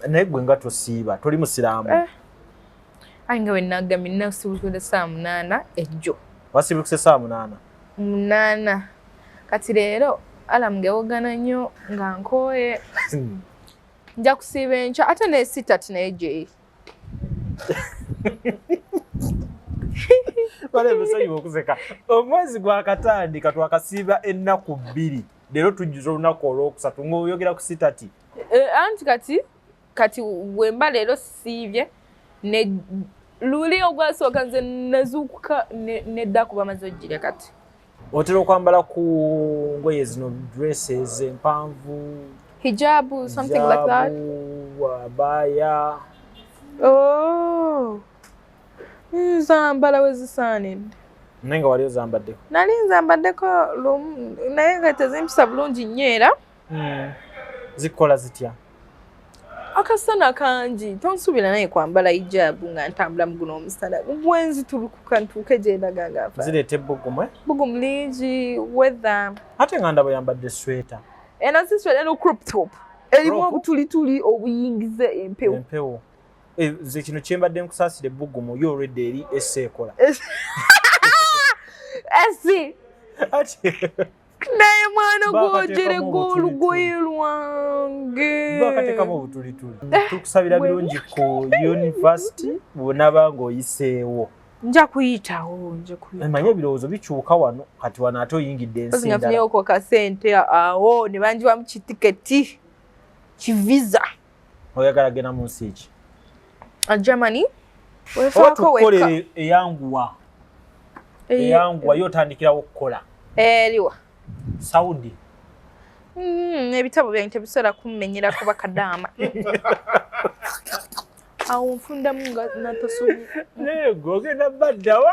naye gwe nga tosiiba toli musiraamu. Ange wenagambye nasibukira saa 8 ejjo. Wasibukise saa 8? 8. Kati leero alamu gewogana nnyo nga nkooye. Nja kusiiba enkya ate ne 6 naye gye. Wale musonyi okuseka. Omwezi gwa katandika twakasiiba ennaku 2. Leero tujjuza olunaku olwokusatu ng'oyogera ku 6. Anti kati wemba leero siibye ne luli ogwasooka nze nazuukuka nedda kuba maze ojjira kati. Otera okwambala ku ngoye zino dresses empanvu, hijabu, something like that. Abaya. Oh. Nzambala wezisaanidde. Nenga wali ozambaddeko? Nali nzambaddeko lumu naye nga tezimpisa bulungi nnyo era. Zikola zitya? Akasana kangi tonsuubira naye kwambala hijabu nga ntambula mu guno omusana bwenzi tulukuka ntuuke gye ndaga nga afa. Zireeta ebbugumu? Bbugumu lingi weather. Ate nga ndaba yambadde sweater. Eno si sweater no crop top. Erimu obutulituli obuyingiza empewo. Empewo. Ze kino kyembadde nkusaasira ebbugumu yo already eri esseekola. Esi. Naye mwana gwogere gw'olugoye lwange. Bakateekamu obutulituli. Tukusabira birungi ku university bw'onaaba ng'oyiseewo. Nja kuyitawo. Manye ebirowoozo bikyuka wano kati wano ate oyingidde ensi ndala. Ngafunyeeko kasente awo ne banjiwamu kitiketi kivisa. Oyagala genda mu nsi ki? Germany. Wefaako weka. Eyanguwa. Eyanguwa yotandikirawo okukola. Eriwa. Saudi. Ebitabo byange tebisobola kummenyera kuba Kadama. Awo nfundamu nga natosomi. Nego ogenda baddawa.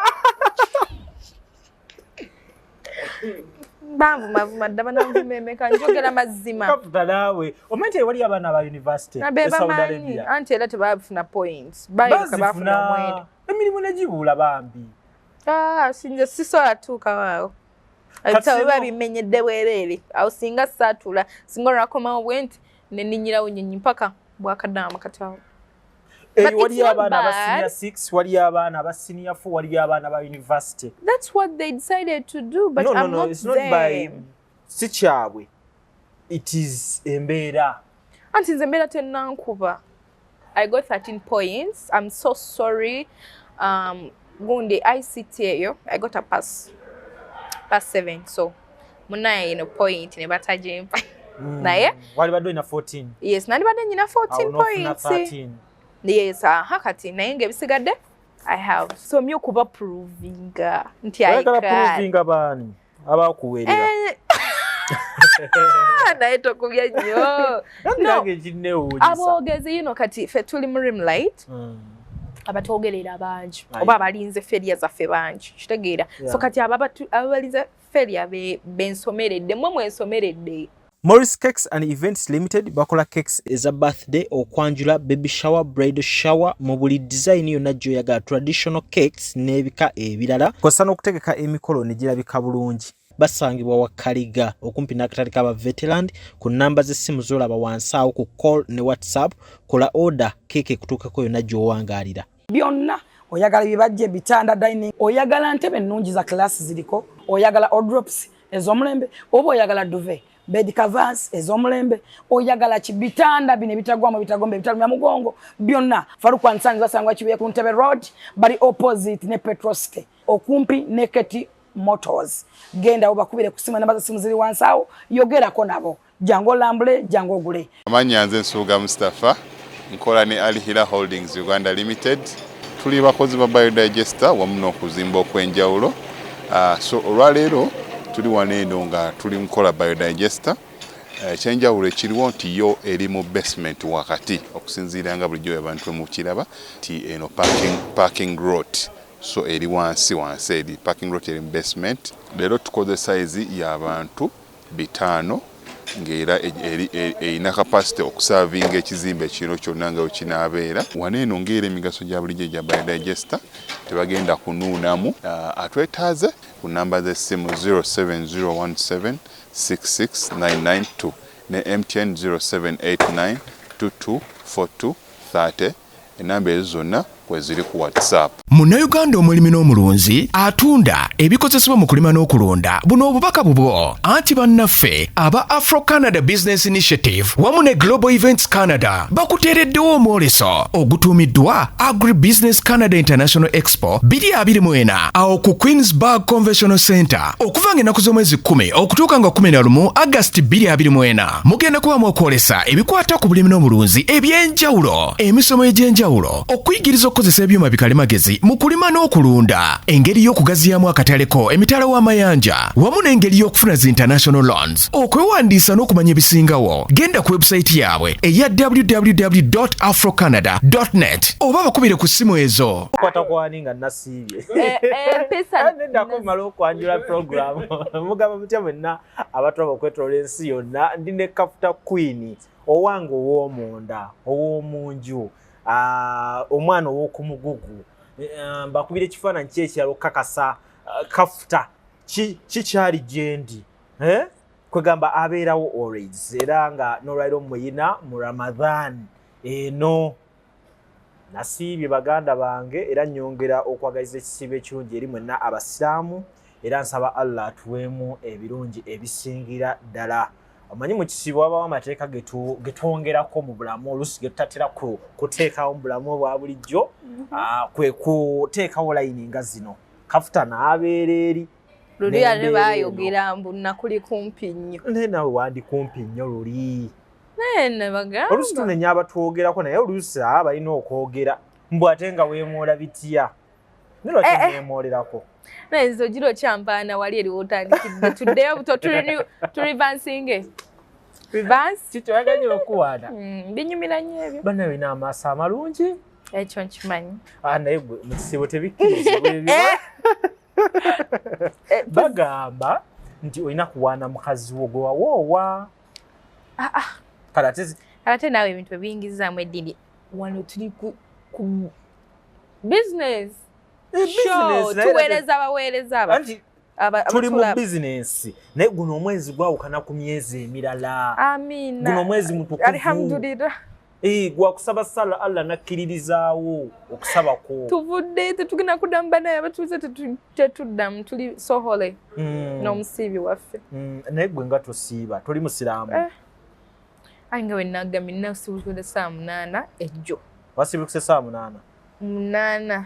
Bavuma ddaba nanvumemeka njogera mazima. Kafuta naawe. Omente wali abaana ba university. Saudi Arabia. Anti era tebafuna points. Bayiruka bafuna omwenda. Emirimu negibuula bambi. Sinze sisobola tuuka waawo. Ebitabo biba bimenyedde bwereere. Awo singa saatula singa olwakomawo bwenti ne nninyirawo nnyonyi mpaka bwakaddaama kati awo. Wali abaana aba senior 6, wali abaana aba senior 4, wali abaana ba university. That's what they decided to do, but I'm not it's not by sikyabwe. It is embeera. Anti nze embeera tennankuba. I got 13 points. I'm so sorry. Gundi ICT eyo, I got a pass 7. So munaye no point ne batajempa. Naye wali badde ina 14. Yes, nali badde nyina 14 points. 13. Yes, hakati naye ng'ebisigadde I have. So myo kuba proving nti I can. Proving abani abakuweerera. Naye tokubya nnyo. No. Aboogezi kati ffe tuli mu Rimlight. Abatwogerera bangi oba abalinze feria zaffe bangi kitegeera. So kati abalinze feria bensomeredde mwe mwensomeredde. Morris Cakes and Events Limited bakola cakes eza birthday okwanjula baby shower bridal shower mu buli design yonna gy'oyagala traditional cakes n'ebika ebirala kw'ossa n'okutegeka emikolo ne girabika bulungi. Basangibwa wa Kaliga okumpi n'akatale k'aba veteran ku namba z'essimu z'olaba wansi awo ku call ne WhatsApp kola order keeke kutuukako yonna gy'owangaalira. Byonna oyagala bibajje bitanda dining oyagala ntebe nnungi za class ziriko oyagala ordrops ez'omulembe oba oyagala duvet bed covers ez'omulembe oyagala kibitanda bine bitagwamu bitagombe bitalumya mugongo byonna Farukwa Nsangi basangwa kibuye ku Ntebe Road bali opposite ne Petrosite okumpi ne Keti Motors genda obakubire kusima namba z'essimu ziri wansi awo yogerako nabo jango lambule jango gule. Amanya nze Nsuuga Mustafa nkola ne Alihira Holdings Uganda Limited tuli bakozi ba biodigester wamu n'okuzimba okwenjawulo. So olwaleero tuli waneeno nga tuli nkola biodigester ekyenjawulo ekiriwo nti yo eri mu basement wakati okusinziira nga bulijjo abantu mu kiraba ti eno parking lot. So eri wansi eri parking lot eri mu basement. Leero tukoze size y'abantu 5 ng'era erina capacity okusavinga ekizimbe kino kyonna nga wekinaabeera. Waneeno ng'era emigaso gya bulijjo gya biodigester tebagenda kunuunamu. Atwetaaze ku namba z'essimu 07017669992 ne MTN 078922 4230 enamba ezo zonna kweziri ku WhatsApp. Munnayuganda omulimi n'omulunzi atunda ebikozesebwa mu kulima n'okulunda buno obubaka bubwo anti bannaffe aba Afro-Canada Business Initiative wamu ne Global Events Canada bakuteereddewo omwoleso ogutuumiddwa Agri-Business Canada International Expo 2024 awo ku Queensburg Convention Center okuva ng'ennaku z'omwezi 10 okutuuka nga 11 August 2024. Mugenda kubamu okwolesa ebikwata ku bulimi n'omulunzi eby'enjawulo, emisomo egy'enjawulo, okuyigiriza okukozesa ebyuma bikalimagezi mu kulima n'okulunda, engeri y'okugaziyaamu akataleko emitala w'amayanja wamu n'engeri y'okufuna zi international loans. Okwewandiisa n'okumanya ebisingawo genda ku website yaabwe eya www.afrocanada.net oba bakubire ku ssimu ezo. Kwata kwani nga nasiibye ndako malo okwanjula program mugamba mutya mwenna abatwa bakwetola ensi yonna ndi ne Kafta Queen owange ow'omunda ow'omunju omwana ow'okumugugu mbakubira ekifaananyi ky'ekyalo kakasa Kafta kikyali gyendi kwegamba abeerawo always era nga n'olwaliro muyina mu Ramadan eno nasiibye baganda bange era nyongera okwagaliza ekisiibo ekirungi eri mwenna abasiraamu era nsaba Allah atuweemu ebirungi ebisingira ddala. Omanyi mu kisiibo wabawo amateeka getwongerako mu bulamu oluusi getutatera kuteekawo mu bulamu obwa bulijjo kwe kuteekawo layini nga zino. Kafta n'abeera eri luli ate baayogera mbu nakuli kumpi nnyo naye nawe wandi kumpi nnyo luli ne bagamba oluusi tunenya abatwogerako naye oluusi balina okwogera mbu ate nga weemoola bitya ne lwaki neemoolerako nazo giro kyampaana wali eri wotandikidde tuddeyo buto tulivansinge reverse kikyo yaganye okuwaana binyumira nnyo ebyo banna bina amaaso amalungi ekyo nkimanyi naye mu kisiibo tebikkirizibwa bagamba nti olina kuwaana mukazi wo gwe wawoowa ate naawe ebintu ebiyingizaamu eddini wano tuli ku business tuweereza abaweereza tuli mu bizinensi naye guno omwezi gwawukana ku myezi emirala. Amiina. Guno omwezi mutukuvu. Alhamdulillah. Gwakusaba sala Allah nakkiririzaawo okusaba ko. Tuvudde tetugenda kudamba naye abatuuze tetuddamu tuli sohole n'omusiibi waffe. Naye gwe nga tosiiba toli musiraamu. Ayi nga we nagambye nasiibukira saa 8 ejjo. Wasiibukira saa 8? 8.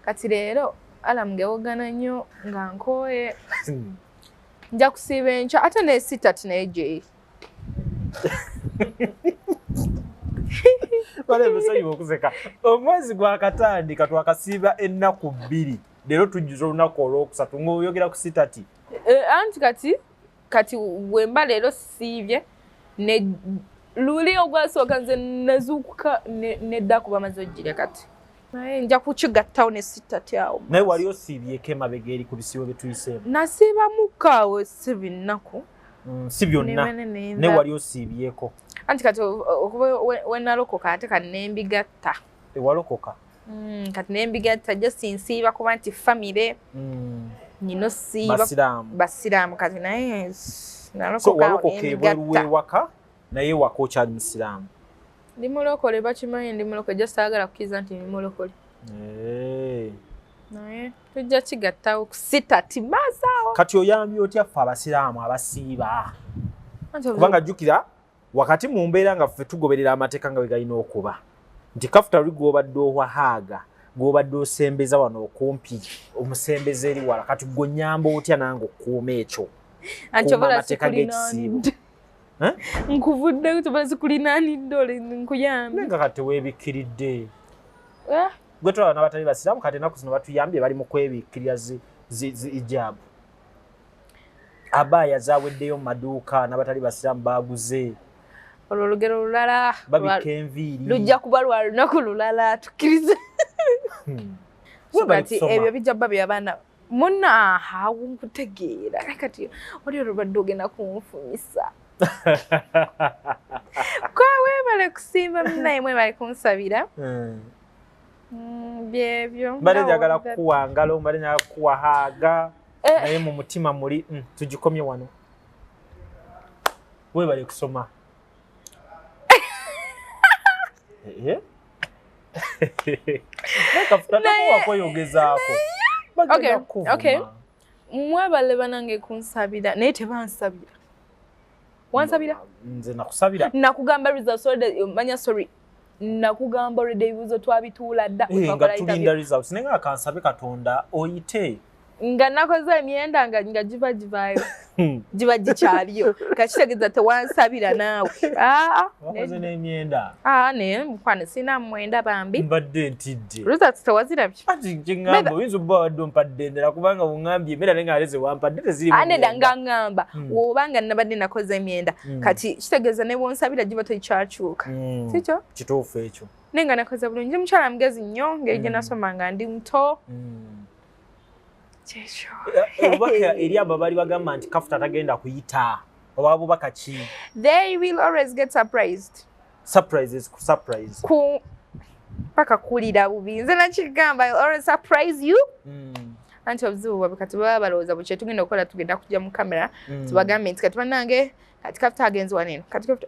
Kati leero alamu gewogana nnyo nga nkooye nja kusiiba enkya ate ne 6 naye gye bale musonyiwa okuseka omwezi gwakatandika twakasiiba ennaku 2 leero tujjuza olunaku olwokusatu ng'oyogera ku 6 anti kati wemba leero siibye ne luli ogwasooka nze nazuukuka nedda kuba maze ojjire kati naye nja kukigattawo ne 6 awo. Naye wali osiibyeko emabega eri ku bisiibo bye tuyiseemu? Nasiibamuko awo si binnaku. Si byonna naye wali osiibyeko? Anti kati we nalokoka ate kati nembigatta. Ewalokoka? Kati nembigatta just nsiiba kuba nti famire nino siiba basiraamu kati naye nalokoka awo nembigatta. So walokoka ebweru w'ewaka naye waka okyali musiraamu? Ndi mulokole bakimanyi ndi mulokole just agala kukiza nti ndi mulokole. Naye tujja kigattawo ku 6 mazaawo. Kati oyambye otya ffe abasiraamu abasiiba? Kubanga jjukira wakati mu mbeera nga ffe tugoberera amateeka nga bwe galina okuba nti Kafta luli gw'obadde owahaaga gw'obadde osembeza wano okumpi omusembeza eri wala kati gwe nnyamba otya nange okukuuma ekyo kuuma amateeka g'ekisiibo. Nkuvudde kutoba zikulinaanidde ole nkuyambye. Nenga kati weebikkiridde. Gwe tulaba n'abatali basiraamu kati ennaku zino batuyambye bali mu kwebikkirira ijaabu. Abaya zaaweddeyo mu maduuka n'abatali basiraamu baaguze. Olwo olugero lulala babikka enviiri lujja kuba lwa lunaku lulala tukkirize. Kati ebyo bijja bba by'abaana munna awunkutegeera kati oli olubadde ogenda kunfumisa. Kwa webale kusimba naye mwebale kunsabira. Byebyo. Mbale njagala kuwangala, mbale njagala kuwahaaga. Naye mu mutima muli tugikomye wano. Webale kusoma. Kafta wakoyogezaako. Okay. Mwebale banange kunsabira naye tebansabira. Wansabira? Nze nakusabira. Nakugamba results manya sorry. Nakugamba already ebibuzo twabituula dda. Nga tulinda results. Nenga akansabe Katonda oyite. Nga nakoze emyenda nga givaayo. Giba gikyaliyo. Kakitegeeza tewansabira naawe. Wakoze n'emyenda. Ne mukwane sina mwenda bambi. Mbadde ntidde. Results tewazirabye. Ati ngamba oyinza obba wadde ompadde endala kubanga bungambye emyenda nenga aleze wampadde teziri mu ane danga ngamba wobanga nabadde nakoze emyenda kati kitegeeza ne bonsabira giba tekyakyuka sikyo kituufu ekyo nenga nakoze bulungi mukyala mugezi nnyo ngeri gye nasoma nga ndi muto kyekyo obubaka eri abo bali bagamba nti Kafta tagenda kuyita oba bubaka ki they will always get surprise ku paka kulira bubi nze nakigamba I'll always surprise you anti obuzibu bwabwe kati baba balowooza buli kye tugenda okukola tugenda kujja mu kamera tubagambe nti kati bannange kati Kafta agenzi waneeno kati Kafta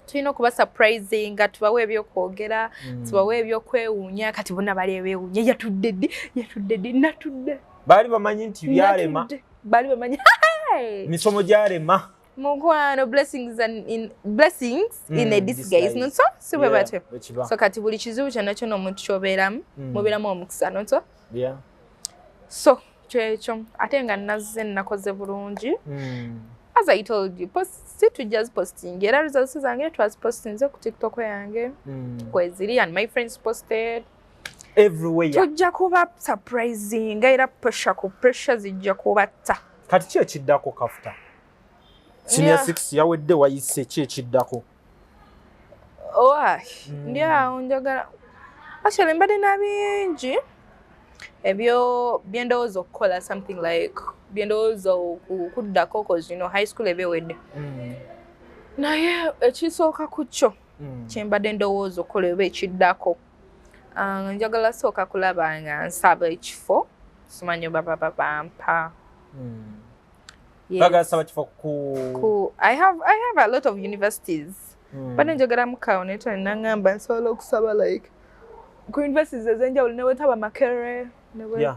tulina okuba surprising nga tubawe ebyokwogera tubawe ebyokwewuunya kati bonna bali ebeewuunya yatudde ddi natudde baali bamanyi nti byalema baali bamanyi misomo gyalema mukwano blessings in a disguise nonso si bwe batyo so kati buli kizibu kyonna kyonna omuntu kyobeeramu mubeeramu omukisa nonso so kyekyo ate nga nazze nakoze bulungi as I told you to just posting era results zange twas posting ku TikTok yange kweziri and my friends posted everywhere tujja kuba surprising era pressure zijja kubatta kati ki ekiddako Kafta Senior 6 yawedde wayise ki ekiddako ndi awo njagala actually mbadde na bingi ebyo byendowooza okukola something like byendowooza okuddako cause you know high school ebyewedde naye ekisooka ku kyo kyembadde ndowooza okukola oba ekiddako njagala sooka kulaba nga nsaba ekifo simanyi oba bampa bagasaba kifo ku I have a lot of universities but njagala mukawo netone nangamba nsobola okusaba like ku universities ezenjawulo newetaba Makerere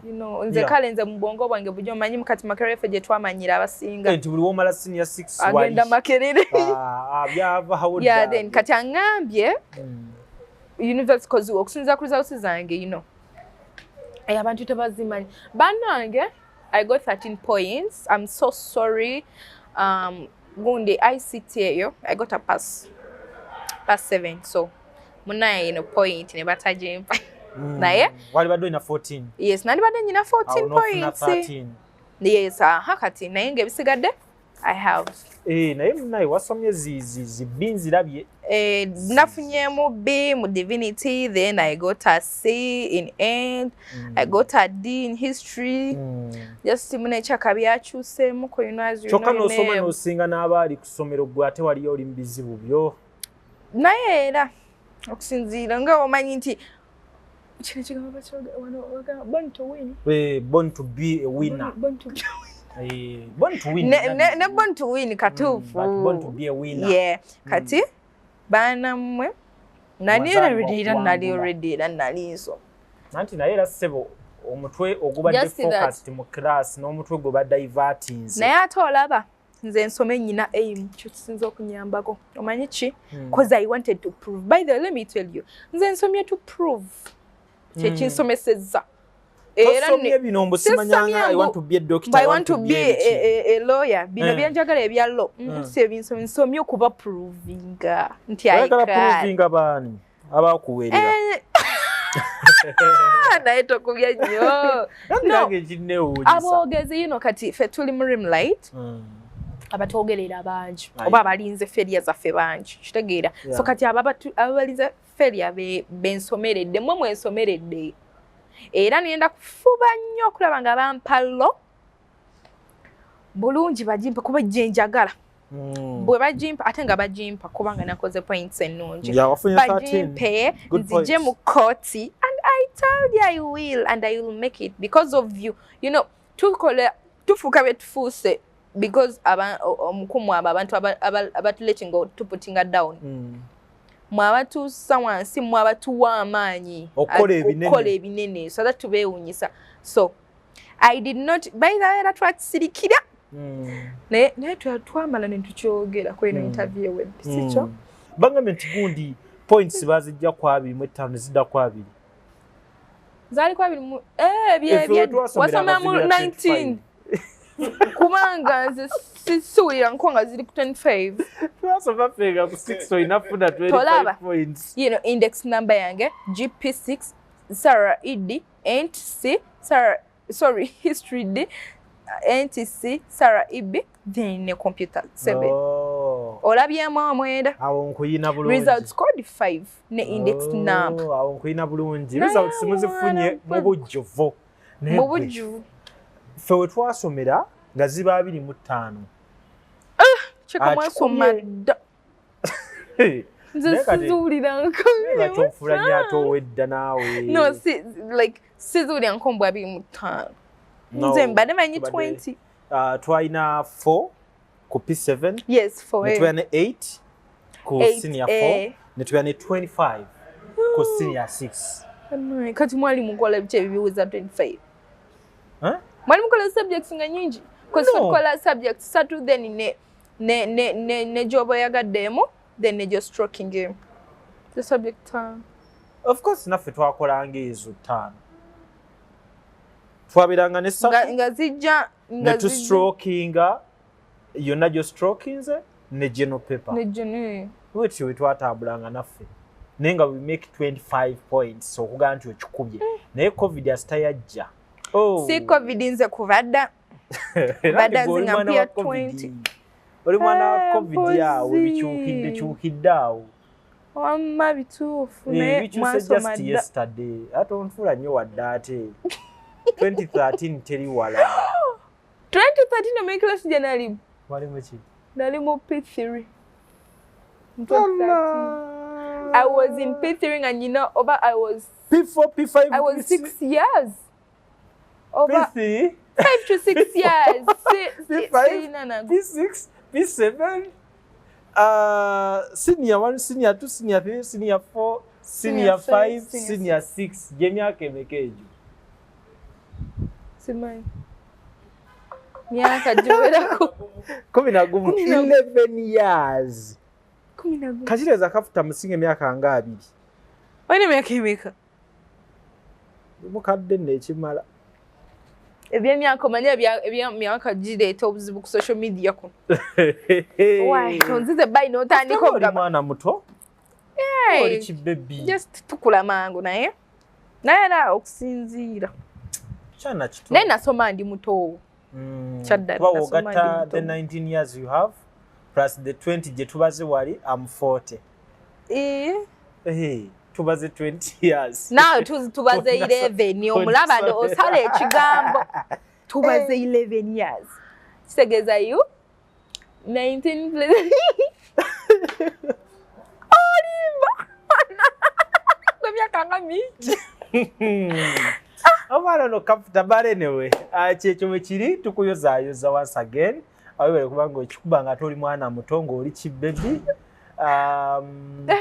you know nze kale nze mu bwongo bwange bujjo manyi mukati Makerere ffe gye twamanyira abasinga nti buli womala Senior 6 agenda Makerere byava hawodda yeah then kati angambye university cause okusinza ku results zange you know abantu tebazimanyi bannange I got 13 points. I'm so sorry. Gundi ICT eyo I got a pass 7 so munaye no point ne batajempa naye wali badde na 14 yes nali badde nyina 14 points 13 yes hakati naye ng'ebisigadde I have naye munaye wasomye zibinzi labye nafunyemu B mu divinity then I got a C in end I got a D in history just mune chaka byakyuseemu ko university kyokka n'osoma n'osinga n'abaali ku ssomero gwe ate waliyo oli mu bizibu byo naye era okusinziira nga omanyi nti born to win born to be a winner born to be born to win ne born to win katuufu but born to be a winner yeah kati baana mmwe nali already nso nanti naye era ssebo omutwe ogubadde focused mu class n'omutwe gwe divertings naye ate olaba nze nsome nyina aim kyo kisinza okunyambako omanyi ki because I wanted to prove by the way let me tell you nze nsomye to prove kyekinsomesezza era bino simanyanga I want to be a doctor I want to be a lawyer bino byanjagala ebya law nsomye okuba provinga nti proving abani abakuweerera naye tokubya nnyo aboogezi yino kati ffe tuli mu rimlight abatwogerera bangi oba abalinze feria zaffe bangi kitegeera so kati abalinze feria bensomeredde mwe mwensomeredde era nienda kufuba nnyo okulaba nga bampalo bulungi bagimpa kuba gyenjagala bwe bagimpa ate nga bagimpa kubanga nakoze points ennungi bagimpe nzije mu kooti and I told you I will and I will make it because of you you know tufuuka bye tufuuse because omukumu abo abantu abatuletting or to putting her down mwabatuusa wansi mwabatuwa amaanyi okukola ebinene so that tubeewunyisa. So I did not by the way twakisirikira naye twamala ne tukyogera ku eno interview ewedde sikyo bagambe nti gundi points bazijja ku 25 zidda ku 2 zali ku 2 wasoma mu 19 kubanga nze sisuulira nkonga ziri ku 25 twasoma fega ku 6 so inafuna 25 points index number yange GP6 Sarah ED NTC history D NTC Sarah EB then computer 7 olabyemu amwenda awo nkuyina bulungi results code 5 ne index number awo nkuyina bulungi results muzifunye mu bujjuvu fe we twasomera nga ziba 25 cheka mwasoma dda nze sizuulira nkombe ato wedda naawe no like sizuulira nkombe 25 nze mbadde manyi 20 twalina 4 ku P7 yes 4 netulina 8 ku senior 4 netulina 25 ku senior 6 kati mwali mukola bice bibuuza 25 mwali mukola subjects nga nyingi because tukola subjects satu then ne job yagaddeemu then ne just stroking game the subject of course naffe twakolanga ezo 5 twabiranga ne satu nga zijja ne tu strokinga yonna jo strokinze ne general paper ne general wetyo wetwatambulanga naffe naye nga we make 25 points so okugaa nti okikubye naye covid asitayajja si covid nze kubadda badda zingampya 20 oli mwana wa covid yawe bikyukidde awo wamma bituufu naye mwasoma just yesterday ate onfuula nnyo wadde ate 2013 teri wala 2013 omanye class gye nalimu walimu ki nali mu P3 I was in P3 and you know over I was P4 P5 I was P6. 6 years over P3 5 to 6 years P5 P6 P7 senior 1 senior 2 senior 3 senior 4 senior 5 senior 6 gemyaka emekejo simanyi myaka giwerako 11 years 11 kachireza kafuta musinga emyaka nga 2 oyina emyaka emeka mukadde nekimala ebyemyaka omanya ebyemyaka gireeta obuzibu ku social media kuno tonzize bayi n'otandika okugamba mwana muto oli kibebi just tukula mangu naye era okusinziira kyana kito naye nasoma ndi muto kyaddala kuba wogata the 19 years you have plus the 20 gye tubaze wali I'm 40 tubaze 20 years nawe tubaze 11 omulaba ndo osala ekigambo tubaze 11 years kitegeeza you 19 plus olimba kwemyaka nga mingi omwana no Kafta barenewe kyekyo bwe kiri tukuyozaayoza once again awebere kubanga okikuba nga toli mwana muto ng'oli kibebi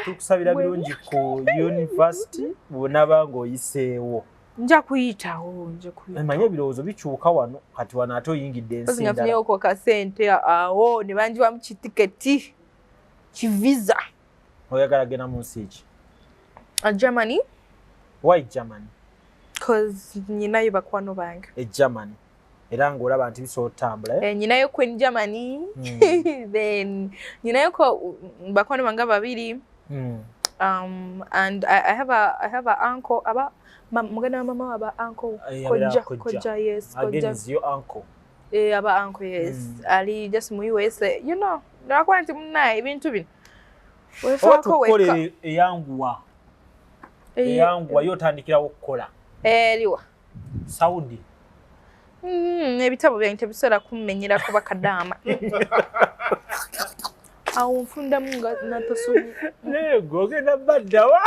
tukusabira birungi ku university bwonaba ng'oyiseewo nja kuyitawo manye ebirowoozo bikyuka wano kati wano ate oyingidde ensi ndala ngafunyeeko kasente awo ne banjiwamu kitiketi kivisa oyagala genda mu nsi ki Germany why Germany because nyinayo bakwano bange Germany era ng'olaba nti bisobola otambula nyinayo Queen Germany then nyinayo ko bakwano bange babiri and I have a uncle aba muganda mama aba uncle koja yes koja again is your uncle aba uncle yes ali just mu US you know nakwanti muna ebintu bino wefako weka eyanguwa yotandikira okukola eriwa Saudi ebitabo byange tebisobola kummenyera kuba Kadama awo nfundamu nga natosobi nego ogenda baddawa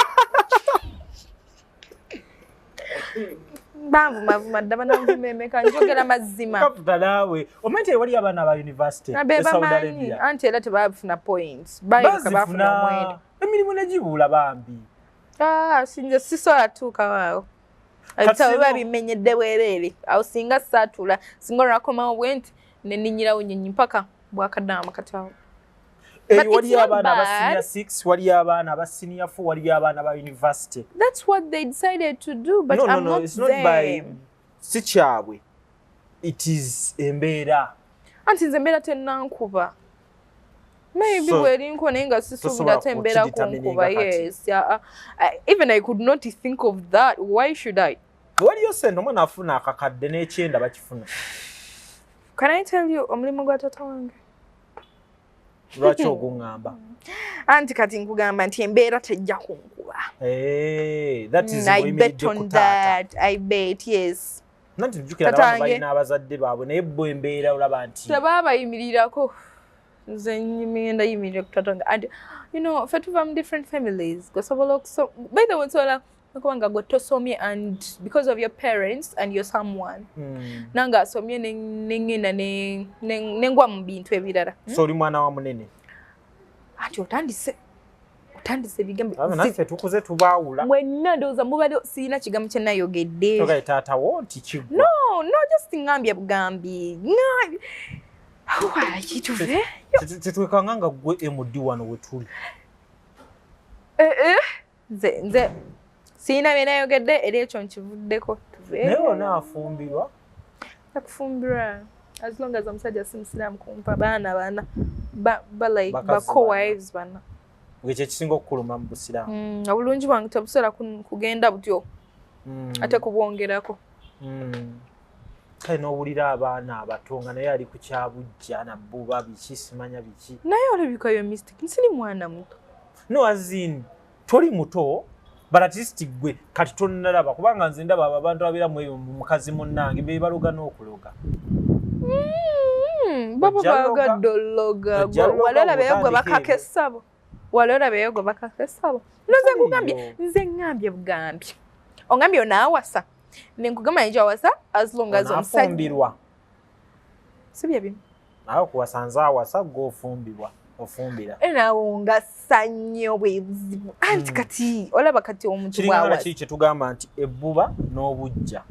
bavuma ddaba nanvumemeka njogera mazima Kafta naawe omente wali abaana ba university nabebamanyi anti era tebafuna points bayinka bafuna omwenda emirimu ne gibula bambi. Sinze sisobola tuuka waawo. Ebitabo biba bimenyedde bwereere. Awo singa saatula singa olwakomawo bwe nti ne nninyirawo nnyonyi mpaka bwakadaama kati awo. Waliyo abaana aba senior 6, waliyo abaana aba senior 4, waliyo abaana ba university. That's what they decided to do, but I'm not it's not by si kyabwe. It is embeera. Anti nze embeera tennankuba. Maybe bw'erinkuba naye nga sisuubira te embeera kunkuba. Yes. Even I could not think of that. Why should I? Waliyo sente omwana afuna akakadde n'ekyenda bakifuna. Can I tell you omulimu gwa taata wange? Lwaki oguŋŋamba? Anti kati nkugamba nti embeera tejja kunkuba. That is I bet on that. I bet, yes. Nanti jjukira abaana balina abazadde baabwe naye bo embeera olaba nti tebaba bayimirirako. Nze ngenda yimirira ku taata wange. And you know, ffe tuva mu different families. Gosobola by the way nsobola okubanga gwe tosomye and because of your parents and you're someone. Nanga asomye n'engenda n'engwa mu bintu ebirala. So oli mwana wa munene. Ati otandise bigambo. Naffe tukuze tubaawula. Mwenna ndowooza mubadde siina kigambo kye nayogedde. Togaye taata wo nti kigwa. No, just ngambye bugambi. Kituve? Tetwekanga nga gwe emuddi wano we tuli. Nze siina bye nayogedde era ekyo nkivuddeko. Naye onaafumbirwa? Nakufumbirwa. As long as omusajja si musiraamu kumpa baana ba co-wives bana. Ekyo ekisinga okukuluma mu busiraamu. Obulungi bwange tebusobola kugenda butyo. Ate kubwongerako. Kale n'owulira abaana abato nga naye ali ku kyabujja nabbuba biki simanya biki. Naye olabika yo mistake. Nsiri mwana muto. No azin toli muto but at least gwe kati tonnalaba kubanga nze ndaba abantu abeera mu mukazi munnange be baloga n'okuloga. Baba bagadde ologa. Walala beyogwe bakakesabo. Walala beyogwe bakakesabo. Nze ngambye bugambye. Ongambye onaawasa. Nenkugamba nja wasa as long as omufumbirwa. Sibye bimu. Awo kuwasanza awasa go ofumbira. Nawo nga sannyo bwebuzibu. Anti kati olaba kati omuntu bwawa. Kiringana kiki tugamba nti ebbuba n'obujja.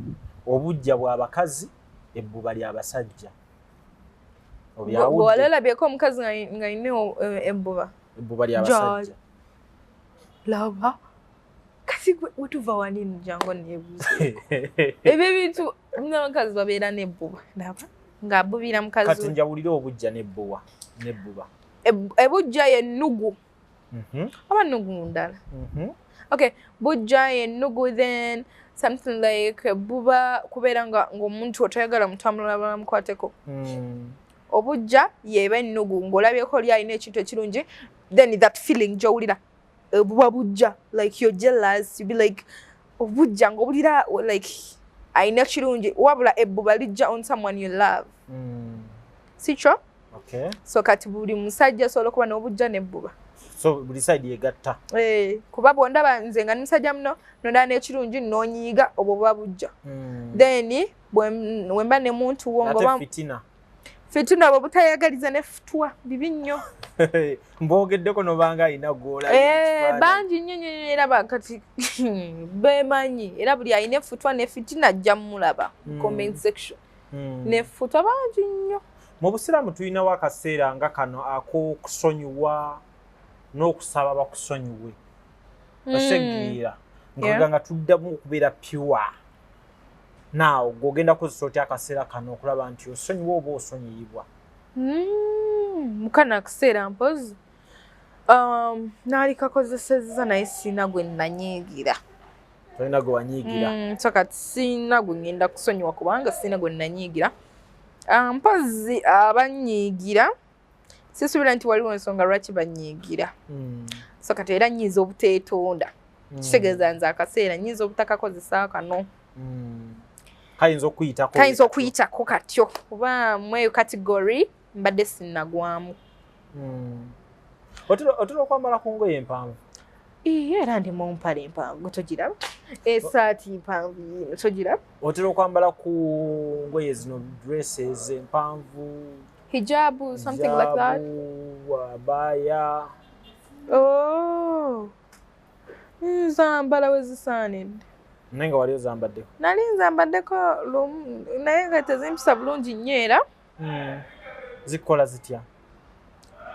Obujja bw'abakazi, ebbuba ly'abasajja. Walala byeko omukazi nga ine ebbuba. Ebbuba ly'abasajja. Laba. Kasi wetuva wanini jango nebuze. Ebyo bintu n'abakazi babeera n'ebbuba. Laba. Nga abubira mukazi. Kati njawulira obujja n'ebbuba. Ebujja ye nnugu. Aba nnugu ndala. Okay, bujja ye nnugu then something like buba kubeera nga ng'omuntu otayagala mutambula bamukwateko. Obujja yeba nnugu ng'olabyeko oli alina ekintu ekirungi then that feeling gy'owulira buba bujja like you're jealous you be like obujja ng'owulira like alina ekirungi wabula ebbuba lijja on someone you love. Si kyo? Okay. So kati buli musajja asobola okuba n'obujja n'ebbuba. So buli side yegatta. Kuba bw'ondaba nze nga musajja muno nondaba n'ekirungi n'onyiiga obwo buba bujja. Then wemba ne muntu wo ngoba fitina bwe butayagaliza ne futwa bibi nnyo. Mbogeddeko nobanga alina goola. Bangi nnyo era bakati bemanyi era buli alina futwa ne fitina ajja mulaba comment section. Ne futwa bangi nnyo. Mu busiraamu tulinawo akaseera nga kano ak'okusonyiwa n'okusaba bakusonyiwe. Basegira. Nga tuddamu okubeera pure. Now, gogenda kukozesa otya akaseera kano okulaba nti osonyiwa oba osonyiyibwa. Mukana akaseera mpozi. Naali kakozesezza naye sina gwe nanyiigira. Tolina gwe wanyiigira. So kati sina gwe ngenda kusonyiwa kubanga sina gwe nanyiigira. Mpozi abanyiigira sisuubira nti waliwo ensonga lwaki banyiigira. So kati era nyiiza obuteetonda. Kitegeeza nze akaseera nyiiza obutakakozesa kano. Kayinza okuyitako katyo kuba mweyo category mbadde sinnagwamu. Otera okwambala ku ngoye empanvu? Era ndi mu mpale empanvu togiraba? Esaati empanvu togiraba? Otera okwambala ku ngoye zino dresses empanvu? Hijabu, something like that? Abaya. Oh. Nzambala wezisaanidde. Naye nga wali ozambaddeko. Nali nzambaddeko lumu naye nga tezimpisa bulungi nnyo era. Zikola zitya?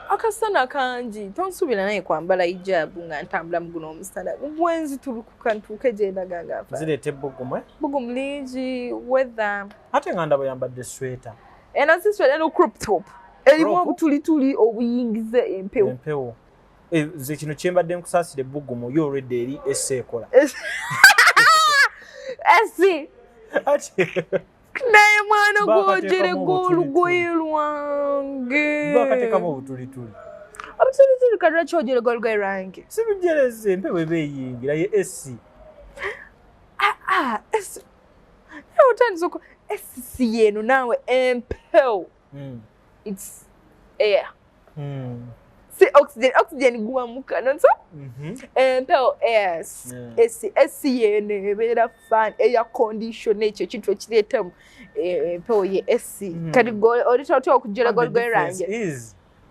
Akasana kangi tonsuubira naye kwambala hijaabu nga ntambula mu guno omusana bwenzi tulukuka ntuuke gye ndaga ngaafa. Zireeta ebbugumu? Bugumu lingi weather. Ate nga ndaba yambadde sweta. Eno si sweta eno crop top. Erimu obutulituli obuyingiza empewo. Empewo. Nze kino kyembadde nkusaasira ebbugumu yo already eri esseekola. Esi. Naye mwana gwogere gw'olugoye lwange. Bakateekamu obutulituli. Obutulituli kalira kyogere gw'olugoye lwange. Sibijereze empewo eba eyingira ye esi. Esi. Otandise oku esi si yeno naawe empewo. It's air. Si oxygen guwa mu kano so empewo esi yeno ebeera fan air condition ekyo kintu ekireetamu empewo ye esi kati olitotya okujjera gw'olugoye lwange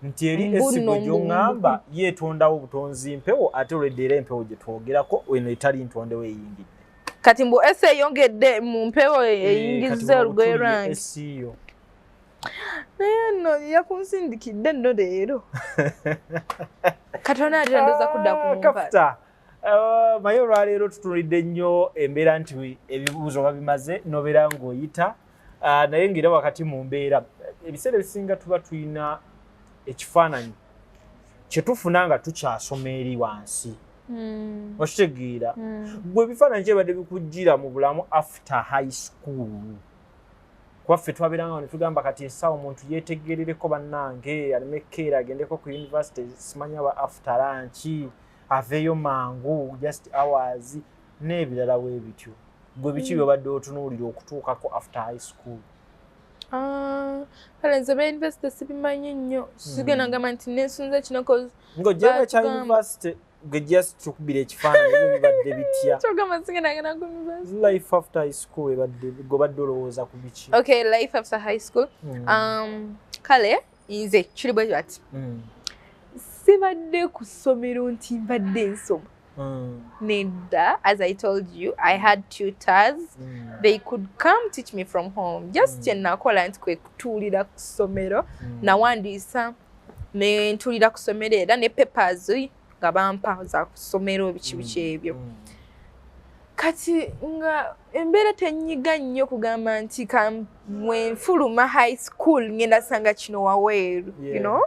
nti eri esi gwe gy'oŋŋamba yeetondawo butonzi mpewo ate olwedde era empewo gye twogerako eno etali ntondewo eyingidde kati mbu esi eyongedde mu mpewo eyingizza olugoye lwange esiyo naye nno yakunsindikidde nno leero katona ate ndoza kudda ku Kafta maye olwaleero tutunulidde nnyo embeera nti ebibuuzo babimaze nobeera ng'oyita naye ng'era wakati mu mbeera ebiseera ebisinga tuba tulina ekifaananyi kye tufuna nga tukyasoma eri wansi okitegeera gwe ebifaananyi kyebadde bikujjira mu bulamu after high school kwaffe twabeeranga ne tugamba kati essaawa omuntu yeetegerereko bannange aleme keera agendeko ku university simanya ba after lunch aveeyo mangu just hours n'ebirala weebityo gwe biki byobadde otunuulira okutuukako after high school? Kale nze ba university sibimanyi nnyo sigenda ngamba nti nesunze kino ng'ojjanga kya university gwe just tukubira ekifaananyi ebyo bibadde bitya kyogamba sigenda genda ku university life after high school gobadde olowooza ku biki? Okay, life after high school kale nze kiri bwe bati sibadde ku ssomero nti mbadde nsoma nedda as I told you I had tutors they could come teach me from home just kyenakola nti kwe kutuulira ku ssomero nawandiisa ne ntuulira ku ssomero era ne papers nga bampa za ku ssomero biki ebyo kati nga embeera tenyiga nnyo kugamba nti mwenfuluma high school ngenda sanga kino waweeru you know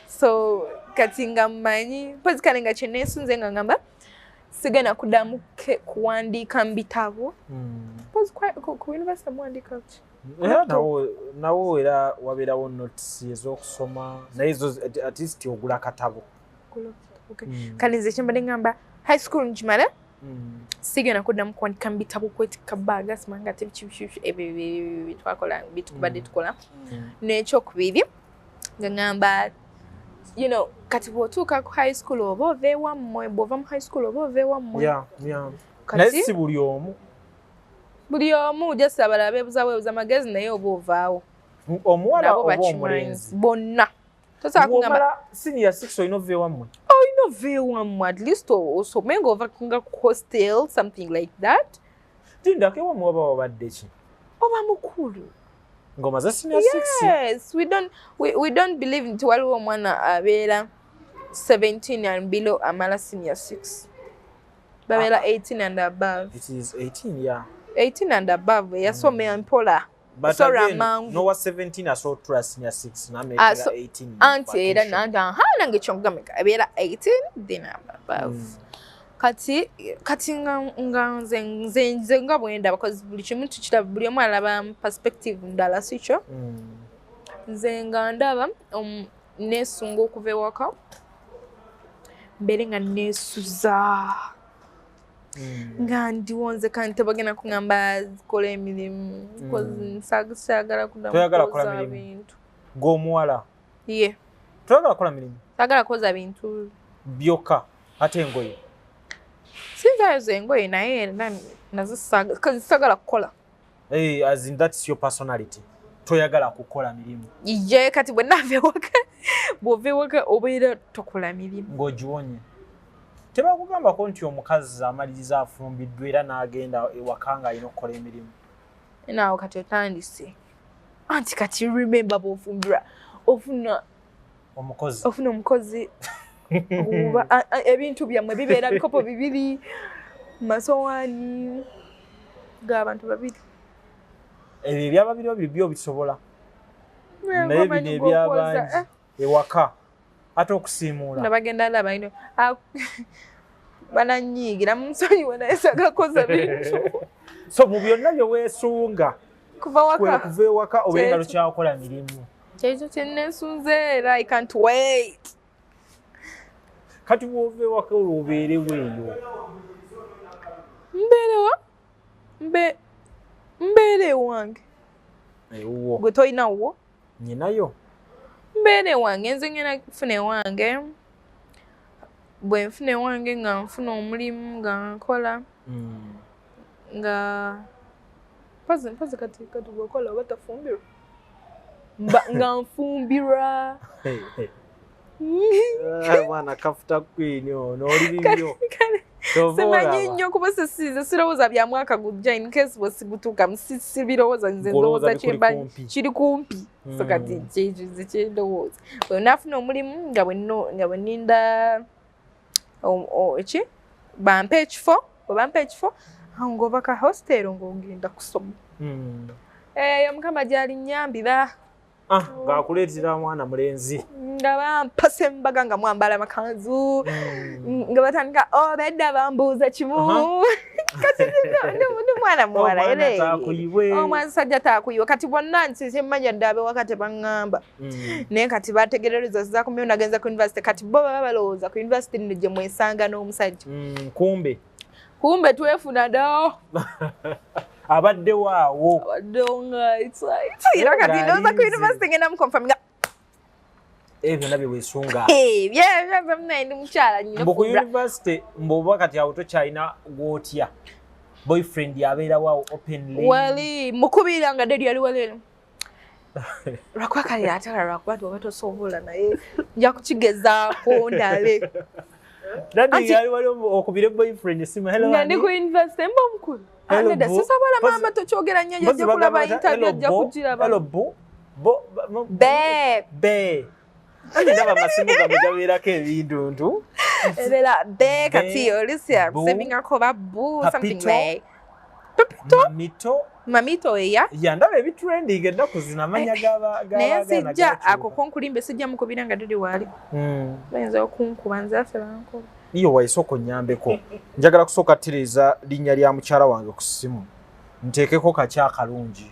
so kati nga mmanyi mpozi kale nga kyeneesunze nga ngamba sigenda kuddamu kuwandiika mu bitabo mpozi ku university muwandiika ki nawo era wabeerawo notisi ez'okusoma naye ezo at least ogula katabo kale nze kyembadde ngamba high school nkimala sigenda kuddamu kuwandiika mu bitabo kwetikka bbaaga simanga ate biki twakola bitukubadde tukola n'ekyokubiri nga ngamba you know kati bw'otuuka ku high school oba ova ewammwe bw'ova mu high school oba ova ewammwe naye si buli omu just abalala beebuza magezi naye oba ovaawo omuwala oba omulenzi bonna tosobola kugamba senior 6 olina ova ewammwe vewammwe at least osome ng'ova nga ku hostel something like that tindako ewammwe waba wabadde ki oba mukulu ng'omaze senior 6 yes we don't believe nti waliwo omwana abeera 17 and below amala senior 6 babeera 18 and above it is 18 yeah 18 and above yasomera mpola but again no was 17 aso trust senior 6 na make 18 anti era nanga nange kyongameka abeera 18 then above kati nze nga bwenda because buli kimu tukiraba buli omu alaba perspective ndala sikyo nze nga ndaba neesunga okuva ewaka mbere nga neesuza nga ndiwonze kandi tebagenda kuŋŋamba zikola emirimu saagala kuddamu bintu gw'omuwala ye toyagala kukola mirimu saagala kukoza bintu byokka ate engoye sinzayoza engoye naye nazo saagala kukola as in that's your personality toyagala kukola mirimu ye kati bwe naava ewaka bw'ova ewaka obeera tokola mirimu ng'ogiwonye. Tebakugambako nti omukazi amaliriza afumbiddwa era n'agenda ewaka ng'alina okukola emirimu. naawe kati otandise anti kati remember bw'ofumbirwa ofuna omukozi ebintu byammwe bibeera bikopo bibiri masowaani g'abantu babiri. Ebyo ebyababiri babiri byo bisobola. Naye bino ebyabangi ewaka ate okusiimuula. Nabagenda laba ino bananyiigira munsonyiwe naye sagakoza bintu. So mu byonna bye weesunga kuva ewaka obeera nga lukyakola mirimu. Kyekyo kye neesunze era I can't wait. Kati bw'ova ewaka olwo obeerewo eyo. Mbeere wange. Ewuwo. Gwe toyinawo? Nyinayo. Mbeere wange nze ngenda kufuna wange. Bwe nfuna wange nga nfuna omulimu nga nkola. Nga pazi kati bw'okola oba tafumbirwa. Nga nfumbirwa. Mwana Kafta queen ono oli bibyo. Simanyi nnyo kuba sirowooza bya mwaka gujja in case bwesigutuuka sibirowooza nze ndowooza kiri kumpi. So kati kyendowooza. Bwe naafuna omulimu nga bwe nninda bampa ekifo ng'ova ka hostel ng'ogenda kusoma. Mukama gy'ali nnyambira. Ng'akuleetera mwana mulenzi. Nga bampa sembaga nga mwambala amakanzu. Nga batandika obedda bambuuza kimu. Kati ndi mwana muwala era omwana sajja taakuyiwe kati bonna nti semanya ddabe wakati baŋŋamba. Naye kati bategerereza zaakumyewo nagenza ku university kati bo baba balowooza ku university nno gye mwesanga n'omusajja. Kumbe twefuna dda. Abaddewo awo. Abaddewo nga era kati ndowooza ku university ngenda mukonfaminga. Ebyo nabyo weesunga. Ndi mukyala nnyo. Mbu ku university mbuoba kati awo tokyalina gw'otya. Boyfriend yabeerawo awo openly. Wali mukubira nga dedi yali waleero. Lwakuba kale atala lwakuba oba tosobola naye nja kukigezaako ndabe. Dadi yali wali okubire boyfriend simu hello. Nga ndi ku university mba mukulu. Aneda sisobola mama tokyogera nnyo ajja kulaba interview ajja kugiraba. Hello be. Ndaba amasimu gabeerako ebintuntu. Era be kati Olisia saving akoba boo something like. Mamito ya. Ndaba ebitrending ennaku zino amanya g'abaana. Naye sijja ako konkulimbe sijja mukubira nga dadi wali. Bayinza okunkuba nze affe bankuba. Iyo waisoko nyambeko. Njagala kusooka ttiriza linnya lya mukyala wange ku ssimu. Nteekeko kakya kalungi.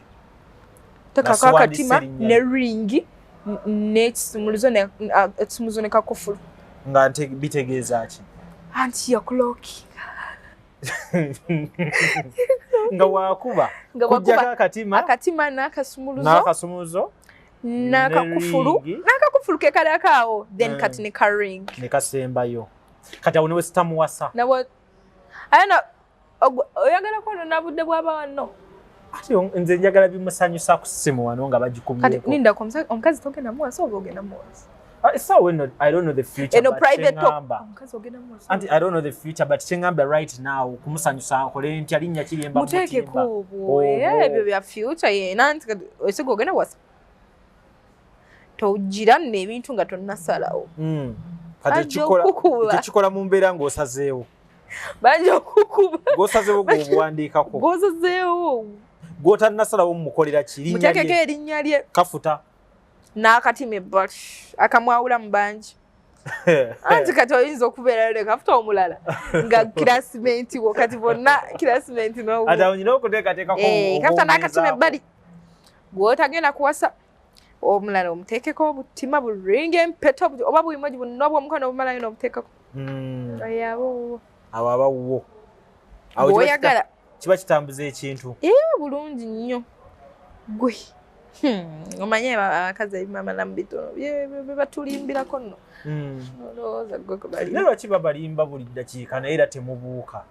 Tekako akatima ne ringi n'ekisumuluzo ne kakufulu. Nga bitegeeza ki? Anti yakulooki. Nga waakuba. Kujjako akatima n'akasumuluzo. N'akasumuluzo. N'akakufulu ke kali akaawo. Then kati ne ka ring. Ne kasembayo. Kati awo ne wesitamuwasa. Oyagala kwano nabudde bw'aba wano. Ati nze njagala bimusanyusa ku ssimu wano nga bagikumyeko. Kati ninda omukazi togenda muwasa oba ogenda muwasa? I don't know the future. No private talk. Omukazi ogenda muwasa. Anti I don't know the future but kyengamba right now kumusanyusa akole ntya linnya kirimba mu mutimba. Muteekeko obwo. Ebyo bya future yena nti osiga ogenda muwasa. Togira n'ebintu nga tonnasalawo. Kati ekikola mu mbeera ng'osazeewo. Bajja okukuba. Gw'osazeewo gw'obuwandiikako. Gw'osazeewo. Gw'otannasalawo mumukolera ki? Muteekeko erinnya lye. Kafuta. N'akatima ebbali. Akamwawula mu bangi. Anti kati oyinza okubeerayo ne kafuta omulala. Nga classmate wo kati bonna classmate n'owo. Ate awo nyina okuteekateekako. Kafuta n'akatima ebbali. Gw'otagenda kuwasa. Omulala omuteekeko obutima buringa empeta oba buyimoji buno obw'omukono obumalayo n'obuteekako. Ayabo. Awo abawuwo. Bw'oyagala. Kiba kitambuza ekintu. Bulungi nnyo. Gwe. Omanye abakazi ebimamala mu bitono bye batulimbirako nno. Olowooza gwe kwe balimba. Naye lwaki babalimba buli ddakiika naye era temubuuka?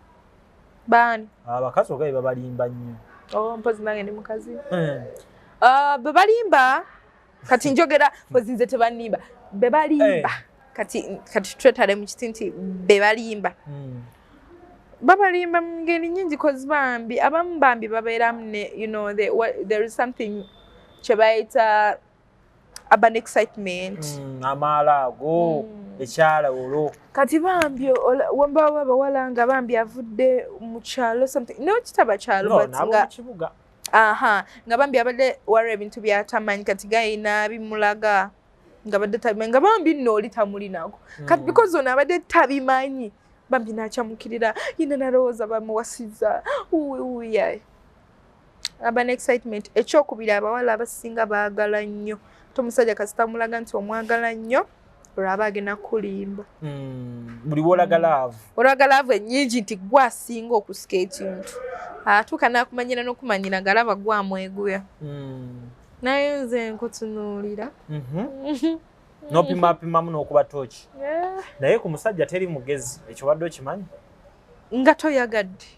Baani? Abakazi ogabe babalimba nnyo. Mpozi nange ndi mukazi. Bwe balimba kati njogera mpozi nze tebannimba. bebalimba kati twetale mu kitinti bebalimba babalimba mu ngeri nyingi kozi bambi abamu bambi babeeramu ne you know there is something kyebayita urban excitement amaala ago ekyala olwo kati bambi wambawo abawala nga bambi avudde mu kyalo something no kitaba kyalo but nga kibuga nga bambi abadde waliwo ebintu byatamanyi kati gayina bimulaga nga badde tabimanyi nga bambi nno oli tamulinako kati because ono abadde tabimanyi bambi nakyamukirira yina nalowooza bamuwasiza uyaye urban excitement ekyokubiri abawala abasinga baagala nnyo tomusajja kasita mulaga nti omwagala nnyo olwaba agenda kulimba buli wolaga laavu ennyingi nti gwasinga okusika ekintu atuuka nakumanyira n'okumanyira galaba gwamweguya naye nze nkutunuulira nopimapimamu n'okuba tooki naye ku musajja teri mugezi ekyo wadde okimanyi nga toyagadde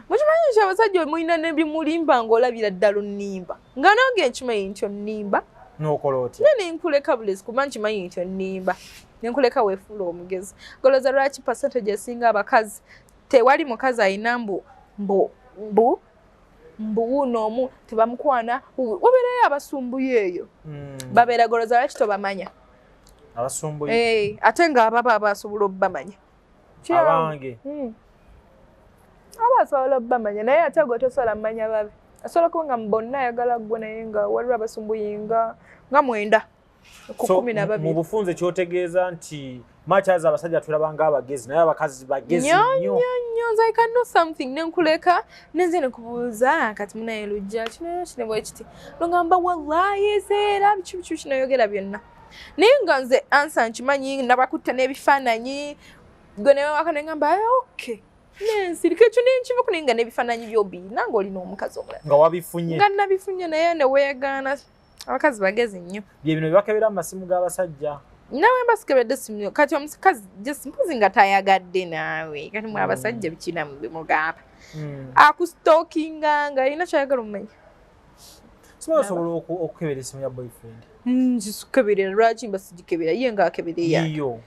mukimanyi nti abasajja mulina nebimulimba ng'olabira ddala onnimba nga nange nkimanyi nti onnimba n'okola otya nenkuleka bulezi kuba nkimanyi nti onnimba nenkuleka weefuula omugezi golooza lwaki percentage esinga abakazi tewali mukazi ayina mbu wuuno omu tebamukwana wabeerayo abasumbuye eyo babeera golooza lwaki tobamanya abasumbuye ate nga ababa abasobola obbamanya abange aba asobola obbamanya naye ate gwe tosobola mmanya babe asobola kuba nga bonna ayagala ggwe naye nga waliwo abasumbuye nga 9 ku 12 mu bufunze kyotegeeza nti machaza abasajja tulabanga abagezi naye abakazi bagezi nnyo I can know something nenkuleka nenze nekubuuza kati munaye lujja kino bwe kiti lungamba wallahi seera bicu kino yogera byonna naye nga nze ansa nkimanyi nabakutte n'ebifaananyi gwe nawe wakanengamba okay nensirika ekyo nenkivaku naye nga n'ebifaananyi by'obiina ng'olina omukazi omulala nga wabifunye nga nabifunye naye neweegaana abakazi bagezi nnyo bye bino bibakebera mu masimu g'abasajja nawe mbasikebedde simu kati omusikazi just mpuzi nga tayagadde naawe kati mwe abasajja bikina bimugamba akustalkinga nga alina kyayagala omumanya osobola okukebera esimu ya boyfriend nkisukeberera lwaki mba sigikebera ye nga akeberera iyo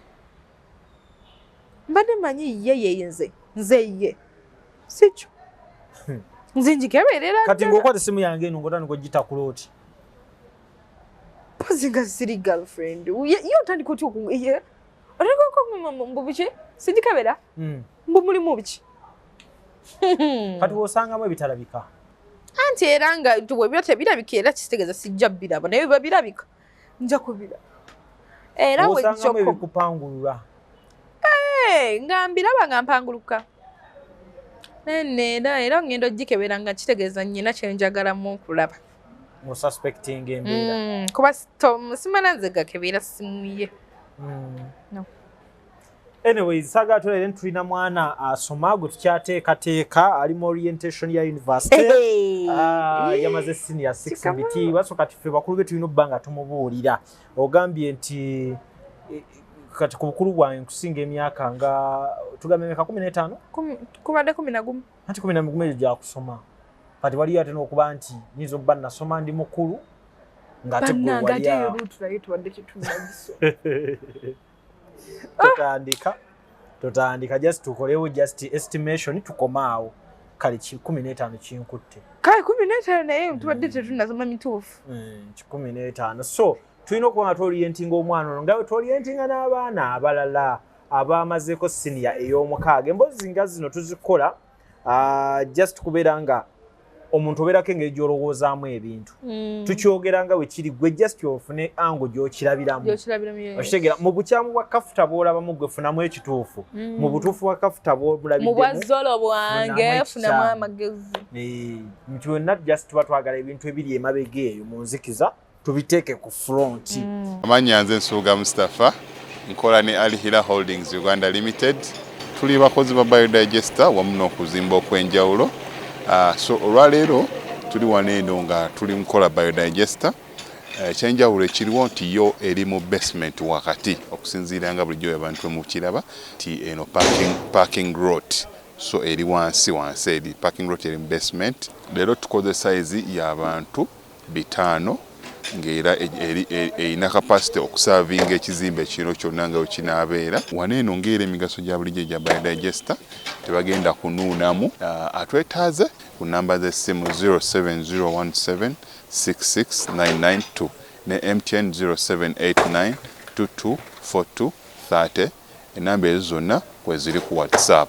mbadde manyi ye nze ye sikyo nze njikeberera kati ng'okwata esimu yange eno ng'otandika ogita ku looti pozinga siri girlfriend yo tandika otya okunye mbu biki sigikebera mbu mulimu biki kati bw'osangamu ebitalabika anti era nga bwe tebirabika era kitegeeza sijja biraba naye biba birabika nja kubiraba era bw'osangamu ebikupangulula nga mbiraba nga mpanguluka era ngenda ogikebera nga kitegeeza nnyina kyenjagalamu okulaba mususpecting embeera kuba simala nze gakebera simuye anyways saga tulere tulina mwana asoma gwe tukyateekateeka ali mu orientation ya university yamaze senior 6 biti basooka tife bakulu be tulina obba nga tumubuulira ogambye nti kati ku bukulu bwange nkusinga emyaka nga tugambe emyaka 15 kubadde 11 anti 11 ejo gyakusoma kati waliyo ate n'okuba nti nyinza obba nasoma ndi mukulu ng'ate totandika just tukolewo just estimation tukomaawo kale 15 kinkutte kale 15 naye tubadde tetunasoma mituufu 15 so tulina okuba nga tuorientinga omwana ono nga bwe tuorientinga n'abaana abalala abamazeeko senior ey'omukaaga emboozi nga zino tuzikola just kubeera nga omuntu obeerako engeri gy'olowoozaamu ebintu tukyogera nga bwe kiri gwe just ofune ango gy'okirabiramu okitegeera mu bukyamu bwa kafuta bw'olabamu gwe funamu ekituufu mu butuufu bwa kafuta bw'olabiddemu mu bwazzolo bwange funamu amagezi nti wenna just tuba twagala ebintu ebiri emabega eyo mu nzikiza tubiteeke ku front amannya nze Nsuuga Mustafa nkola ne Alihira Holdings Uganda Limited tuli bakozi ba biodigester wamu n'okuzimba okw'enjawulo so olwaleero tuli wano eno nga tuli mukola biodigester ekyenjawulo ekiriwo nti yo eri mu basement wakati okusinziira nga bulijjo abantu mu kiraba nti eno parking lot so eri wansi eri parking lot eri mu basement leero tukoze size y'abantu 5 ng'era erina capacity okusavinga ekizimbe kino kyonna nga wekinaabeera. Wano eno ng'era emigaso gya bulijjo gya biodigester tebagenda kunuunamu. Atwetaaze ku namba z'essimu 07017669992 ne MTN 0789224230. Enamba ezo zonna kweziri ku WhatsApp.